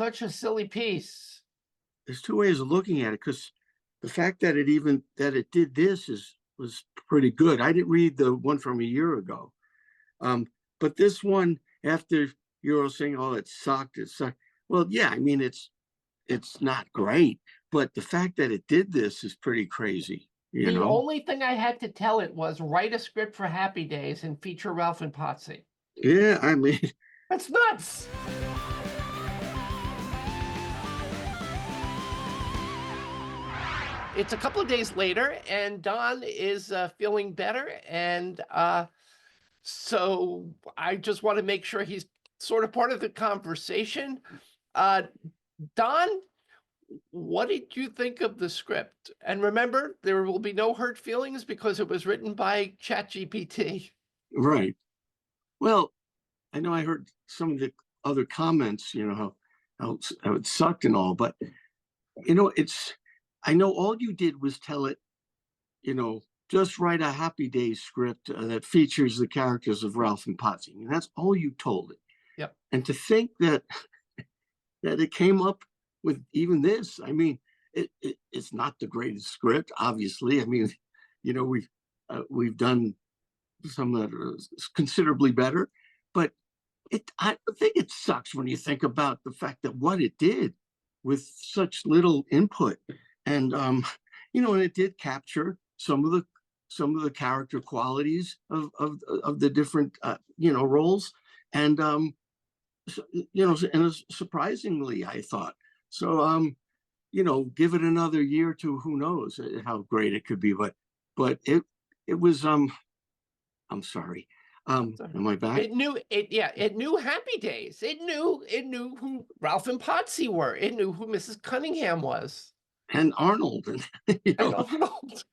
such a silly piece. There's two ways of looking at it, because the fact that it did this was pretty good. I didn't read the one from a year ago, but this one, after you're all saying, "Oh, it sucked," Well, yeah, I mean it's not great, but the fact that it did this is pretty crazy. The only thing I had to tell it was write a script for Happy Days and feature Ralph and Potsie. Yeah, I mean, that's nuts. It's a couple of days later, and Don is feeling better, and so I just want to make sure he's sort of part of the conversation. Don, what did you think of the script? And remember, there will be no hurt feelings because it was written by ChatGPT. Right. Well, I know I heard some of the other comments, how it sucked and all, but I know all you did was tell it, just write a Happy Days script that features the characters of Ralph and Potsie. I mean, that's all you told it. Yep. And to think that it came up with even this, I mean, it's not the greatest script, obviously. I mean, we've done some that are considerably better, but I think it sucks when you think about the fact that what it did with such little input, and and it did capture some of the character qualities of the different roles, and and surprisingly, I thought so. Give it another year to, who knows how great it could be, but it was I'm sorry. Am I back? It knew Happy Days. It knew who Ralph and Potsie were. It knew who Mrs. Cunningham was. And Arnold, and Arnold.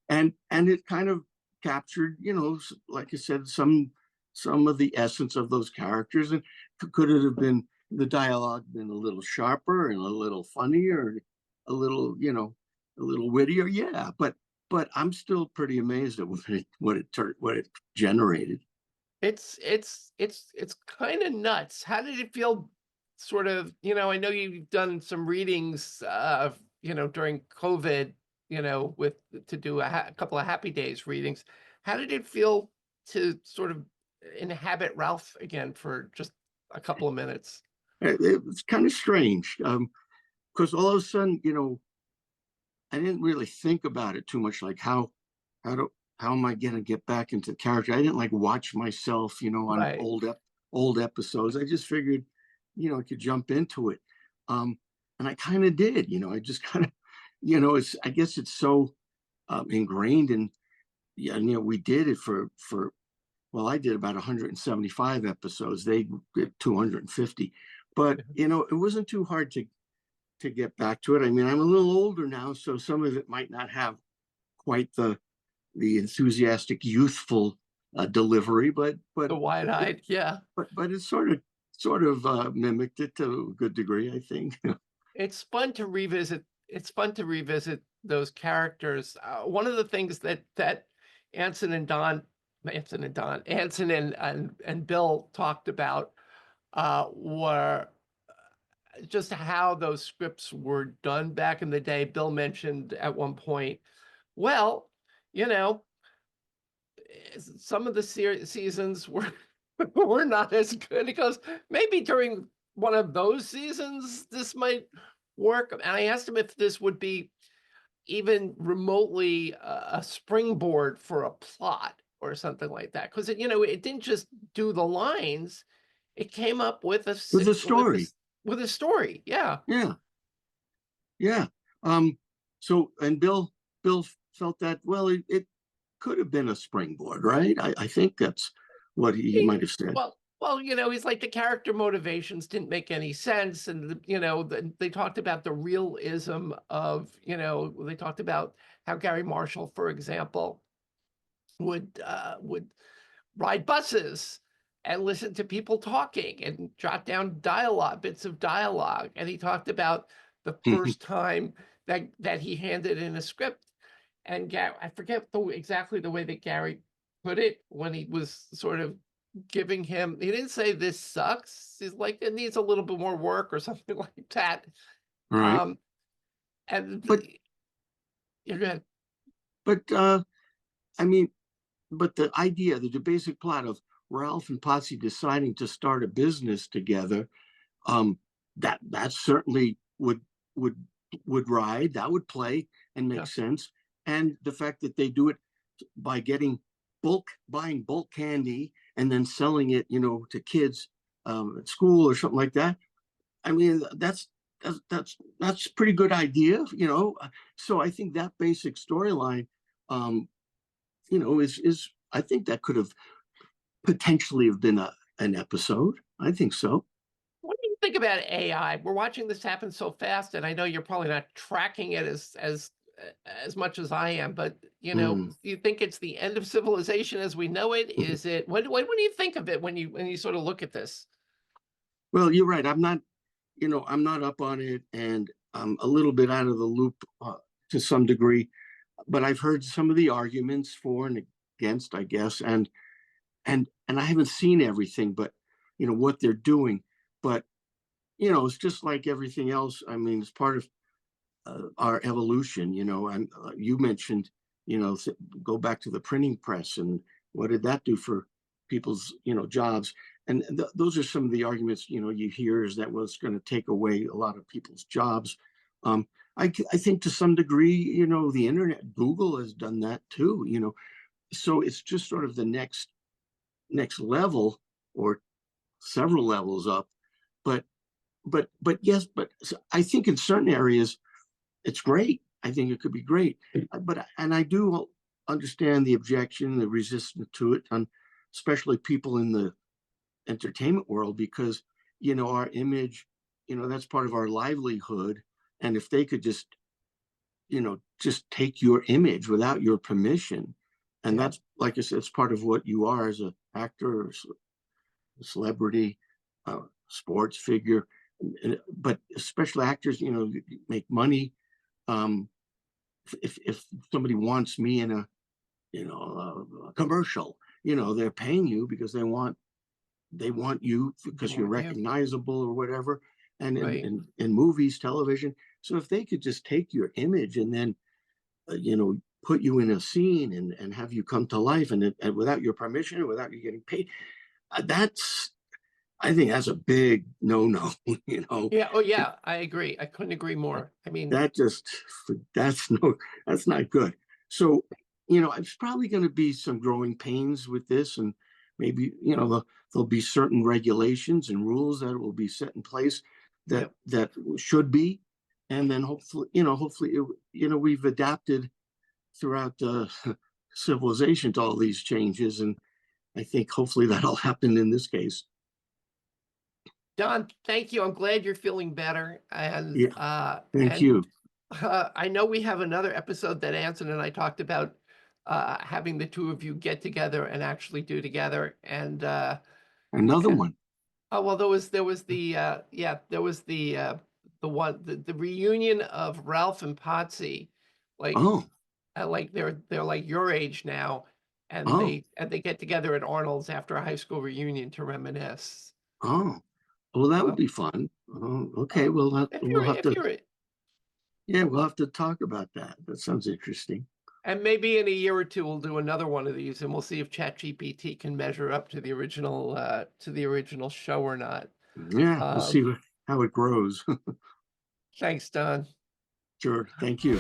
and it kind of captured, like I said, some of the essence of those characters. And could it have been the dialogue been a little sharper and a little funnier, a little, a little wittier? Yeah, but I'm still pretty amazed at what it generated. It's kind of nuts. How did it feel? Sort of, I know you've done some readings, during COVID, to do a couple of Happy Days readings. How did it feel to sort of inhabit Ralph again for just a couple of minutes? It's kind of strange, because all of a sudden, I didn't really think about it too much, like how am I going to get back into the character? I didn't like watch myself, on Right. old episodes. I just figured, I could jump into it, and I kind of did. I just kind of, I guess it's so ingrained in. Yeah, we did it for well, I did about 175 episodes. They did 250, but it wasn't too hard to get back to it. I mean, I'm a little older now, so some of it might not have quite the enthusiastic, youthful delivery, but the wide-eyed, yeah. But it sort of mimicked it to a good degree, I think. It's fun to revisit. It's fun to revisit those characters. One of the things that Anson and Bill talked about were just how those scripts were done back in the day. Bill mentioned at one point, well, some of the seasons were not as good. Because maybe during one of those seasons this might work. And I asked him if this would be even remotely a springboard for a plot or something like that, because it didn't just do the lines, it came up with a story. With a story, yeah. So, and Bill felt that, well, it could have been a springboard, right? I think that's what he might have said. Well, he's like, the character motivations didn't make any sense, and they talked about the realism of, they talked about how Gary Marshall, for example, would ride buses and listen to people talking and jot down bits of dialogue. And he talked about the first time that he handed in a script, and I forget exactly the way that Gary put it when he was sort of giving him, he didn't say this sucks. He's like, it needs a little bit more work or something like that. All right. Um, and But yeah, go ahead. but I mean, but the idea, the basic plot of Ralph and Potsie deciding to start a business together, um, that certainly would would ride, that would play and make Yeah, sense. And the fact that they do it by buying bulk candy and then selling it, to kids at school or something like that. I mean, that's pretty good idea. So I think that basic storyline, um, is I think that could have potentially have been an episode. I think so. what do you think about AI? We're watching this happen so fast, and I know you're probably not tracking it as much as I am, but Mm. do you think it's the end of civilization as we know it? Is it, what do you think of it when you sort of look at this? Well, you're right. I'm not up on it, and I'm a little bit out of the loop to some degree. But I've heard some of the arguments for and against, I guess, and I haven't seen everything, but what they're doing. But it's just like everything else. I mean, it's part of our evolution. And you mentioned, go back to the printing press, and what did that do for people's jobs? And those are some of the arguments you hear, is that was going to take away a lot of people's jobs. Um, I think to some degree, the internet, Google has done that too. So it's just sort of the next level, or several levels up. But yes, but I think in certain areas it's great. I think it could be great. And I do understand the objection, the resistance to it, and especially people in the entertainment world, because our image, that's part of our livelihood. And if they could just take your image without your permission, and Yeah. that's, like I said, it's part of what you are as an actor or celebrity, sports figure. But especially actors, make money. um if somebody wants me in a commercial, they're paying you because they want you They because you're want you, recognizable or whatever. And right? in movies, television. So if they could just take your image and then put you in a scene, and have you come to life, and without your permission or without you getting paid, that's I think that's a big no. you know Yeah. Oh, yeah. I agree. I couldn't agree more. I mean, that just that's no that's not good. So it's probably going to be some growing pains with this, and maybe there'll be certain regulations and rules that will be set in place that yep. should be. And then hopefully we've adapted throughout civilization to all these changes, and I think hopefully that'll happen in this case. Don, thank you. I'm glad you're feeling better. Yeah, thank And you. I know we have another episode that Anson and I talked about having the two of you get together and actually do together. Another And one. oh well, there was the yeah, there was the one, the reunion of Ralph and Potsie, like Oh. like they're like your age now, and Oh. they get together at Arnold's after a high school reunion to reminisce. Oh. Well, that would So be fun. Oh, okay, if we'll have to. you're Yeah, we'll have to talk about that. That sounds interesting. and maybe in a year or two we'll do another one of these, and we'll see if ChatGPT can measure up to the original show or not. Yeah, we'll Um, see how it grows. thanks, Don. Sure. Thank you.